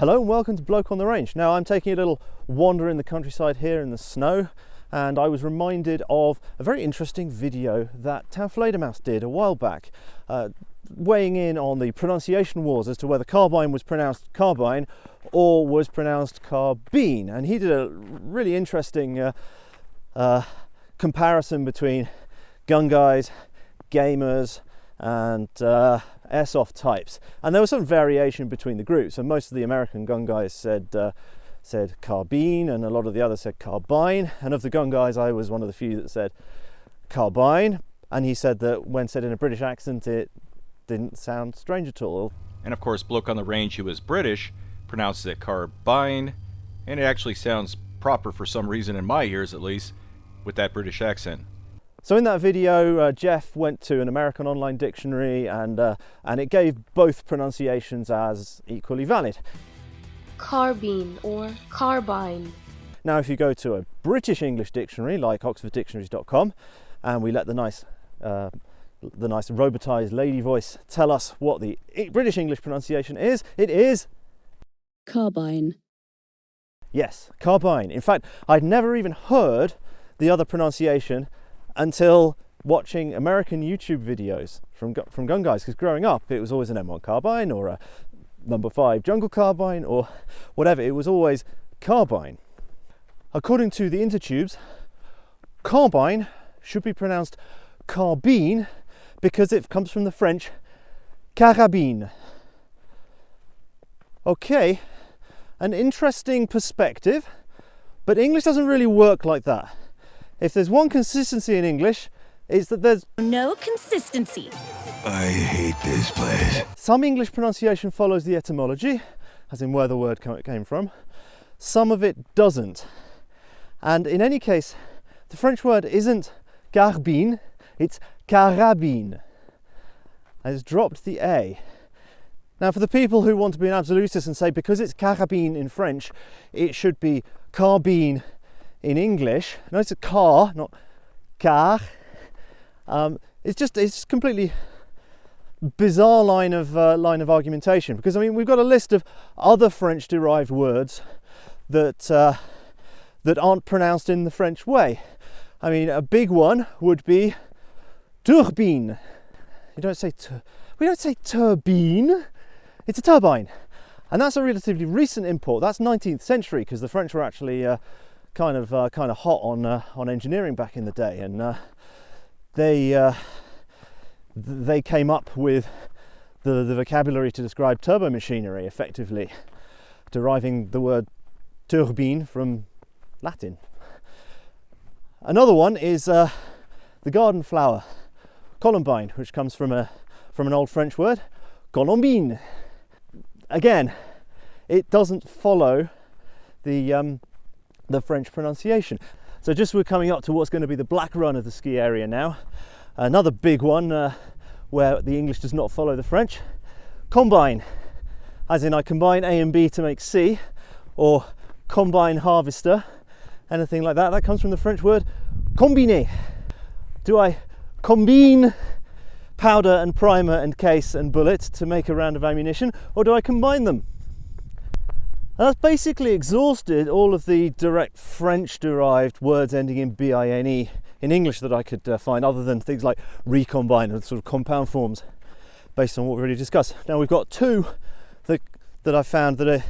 Hello and welcome to Bloke on the Range. Now I'm taking a little wander in the countryside here in the snow, and I was reminded of a very interesting video that Town Fledermaus did a while back, weighing in on the pronunciation wars as to whether Carbine was pronounced Carbine or was pronounced Carbine. And he did a really interesting comparison between gun guys, gamers and airsoft types, and there was some variation between the groups. And most of the American gun guys said carbine, and a lot of the others said carbine. And of the gun guys, I was one of the few that said carbine, and he said that when said in a British accent it didn't sound strange at all. And of course, Bloke on the Range, who is British, pronounces it carbine, and it actually sounds proper for some reason, in my ears at least, with that British accent. So in that video, Jeff went to an American online dictionary, and it gave both pronunciations as equally valid. Carbine or carbine. Now if you go to a British English dictionary like oxforddictionaries.com, and we let the nice robotized lady voice tell us what the British English pronunciation is, it is Carbine. Yes, carbine. In fact, I'd never even heard the other pronunciation until watching American YouTube videos from gun guys, because growing up it was always an M1 carbine or a number 5 jungle carbine or whatever. It was always carbine. According to the Intertubes, carbine should be pronounced carbine because it comes from the French carabine. Okay, an interesting perspective, but English doesn't really work like that. If there's one consistency in English, it's that there's no consistency. I hate this place. Some English pronunciation follows the etymology, as in where the word came from. Some of it doesn't. And in any case, the French word isn't carbine, it's carabine. And it's dropped the A. Now, for the people who want to be an absolutist and say because it's carabine in French, it should be carbine in English. No, it's a car, not car. It's just completely bizarre line of argumentation, because I mean we've got a list of other French-derived words that aren't pronounced in the French way. I mean, a big one would be turbine. We don't say turbine. It's a turbine, and that's a relatively recent import. That's 19th century, because the French were actually kind of hot on engineering back in the day, and they came up with the vocabulary to describe turbo machinery, effectively deriving the word turbine from Latin. Another one is the garden flower, columbine, which comes from an old French word, colombine. Again, it doesn't follow the French pronunciation. So just we're coming up to what's going to be the black run of the ski area now. Another big one where the English does not follow the French. Combine, as in I combine A and B to make C, or combine harvester, anything like that. That comes from the French word combiner. Do I combine powder and primer and case and bullet to make a round of ammunition, or do I combine them? And that's basically exhausted all of the direct French-derived words ending in bine in English that I could find, other than things like recombine and sort of compound forms based on what we already discussed. Now we've got two that I found that are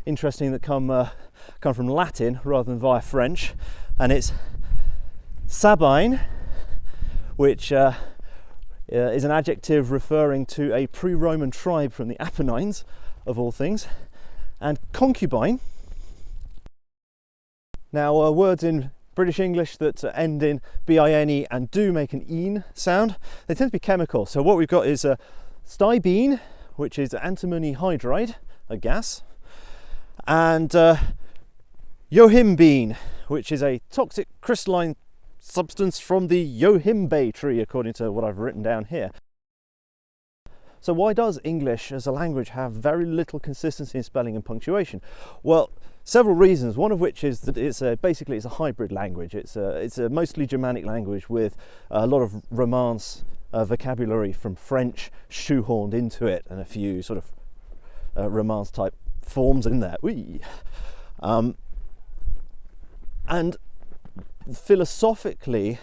interesting that come from Latin rather than via French, and it's Sabine, which is an adjective referring to a pre-Roman tribe from the Apennines, of all things, and concubine. Now, words in British English that end in bine and do make an een sound, they tend to be chemical. So what we've got is stibine, which is antimony hydride, a gas, and yohimbine, which is a toxic crystalline substance from the yohimbe tree, according to what I've written down here. So why does English as a language have very little consistency in spelling and punctuation? Well, several reasons, one of which is that it's basically a hybrid language. It's a mostly Germanic language with a lot of Romance vocabulary from French shoehorned into it, and a few sort of Romance type forms in there. And philosophically,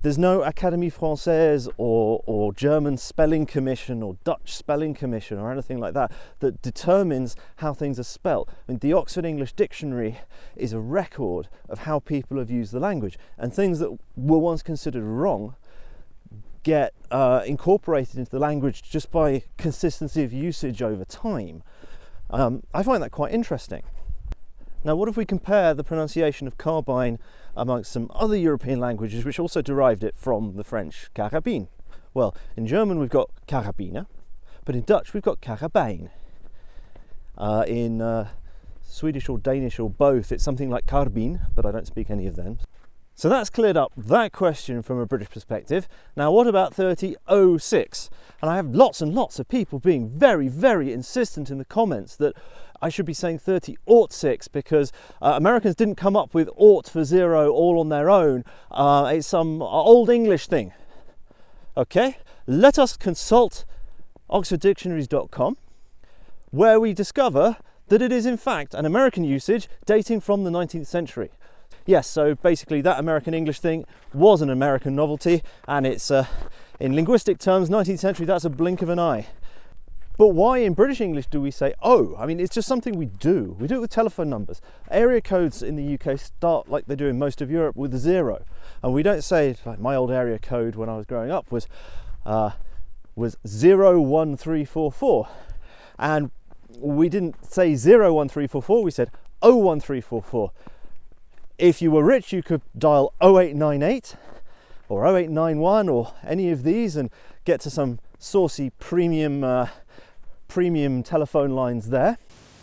there's no Académie Française or German Spelling Commission or Dutch Spelling Commission or anything like that that determines how things are spelt. I mean, the Oxford English Dictionary is a record of how people have used the language, and things that were once considered wrong get incorporated into the language just by consistency of usage over time. I find that quite interesting. Now, what if we compare the pronunciation of carbine amongst some other European languages which also derived it from the French carabine? Well, in German we've got Carabine, but in Dutch we've got Carbine. In Swedish or Danish or both, it's something like Carbine, but I don't speak any of them. So that's cleared up that question from a British perspective. Now, what about 3006? And I have lots and lots of people being very, very insistent in the comments that I should be saying 3006 because Americans didn't come up with ought for zero all on their own. It's some old English thing. Okay, let us consult oxforddictionaries.com, where we discover that it is in fact an American usage dating from the 19th century. Yes, so basically that American English thing was an American novelty, and it's, in linguistic terms, 19th century, that's a blink of an eye. But why in British English do we say oh? I mean, it's just something we do. We do it with telephone numbers. Area codes in the UK start, like they do in most of Europe, with a 0. And we don't say, like my old area code when I was growing up was 01344. And we didn't say 01344, we said 01344. If you were rich, you could dial 0898 or 0891 or any of these and get to some saucy premium telephone lines there.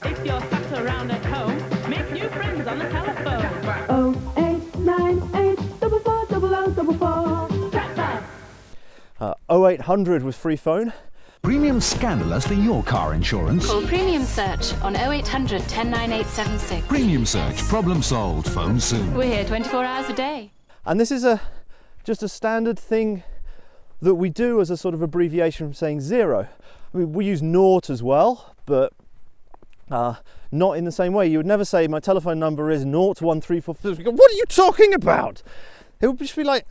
If you're sat around at home, make new friends on the telephone. 0898 4444. Track that. 0800 was free phone. Premium scandalous for your car insurance. Call Premium Search on 0800 109876. Premium Search. Problem solved. Phone soon. We're here 24 hours a day. And this is just a standard thing that we do as a sort of abbreviation from saying 0. I mean, we use naught as well, but not in the same way. You would never say my telephone number is 01344. What are you talking about? It would just be like,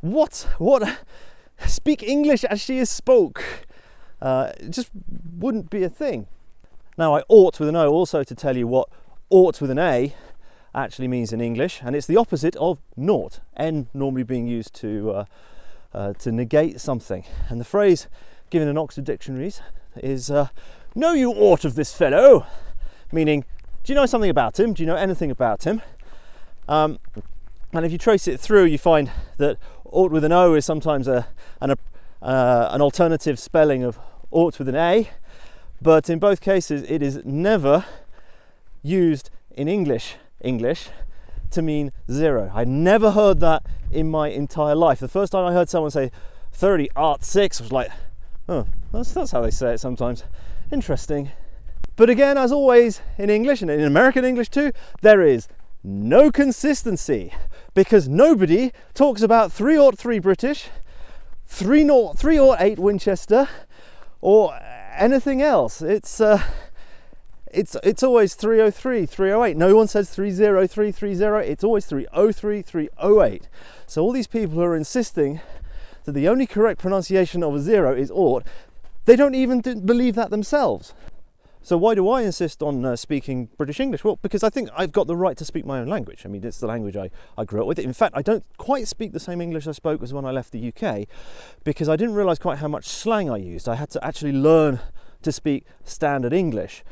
what? Speak English as she is spoke. It just wouldn't be a thing. Now, I ought with an O also to tell you what ought with an A actually means in English, and it's the opposite of naught. N normally being used to negate something, and the phrase given in Oxford dictionaries is know you aught of this fellow, meaning do you know something about him? Do you know anything about him? And if you trace it through, you find that ought with an O is sometimes an alternative spelling of ought with an A, but in both cases it is never used in English to mean 0. I never heard that in my entire life. The first time I heard someone say 3006, I was like, oh, that's how they say it sometimes. Interesting. But again, as always in English, and in American English too, there is no consistency, because nobody talks about 303 British, 308 Winchester, or anything else. It's always 303, 308. No one says 303, 30. It's always 303, 308. So all these people who are insisting that the only correct pronunciation of a 0 is ought, they don't even believe that themselves. So why do I insist on speaking British English? Well, because I think I've got the right to speak my own language. I mean, it's the language I grew up with. In fact, I don't quite speak the same English I spoke as when I left the UK, because I didn't realise quite how much slang I used. I had to actually learn to speak standard English.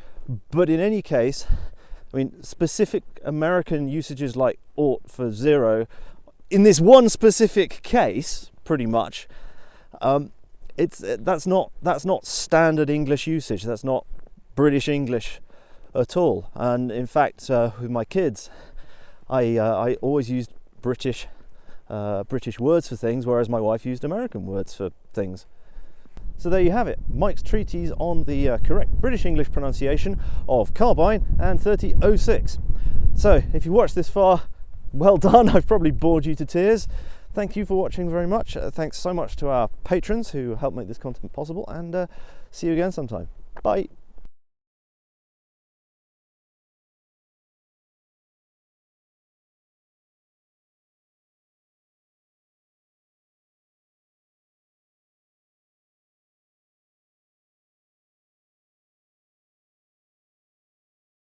But in any case, I mean, specific American usages like ought for 0, in this one specific case, pretty much, that's not standard English usage. That's not British English at all. And in fact, with my kids, I always used British words for things, whereas my wife used American words for things. So there you have it, Mike's treatise on the correct British English pronunciation of Carbine and 3006. So if you watched this far, well done. I've probably bored you to tears. Thank you for watching very much. Thanks so much to our patrons who help make this content possible, and see you again sometime. Bye.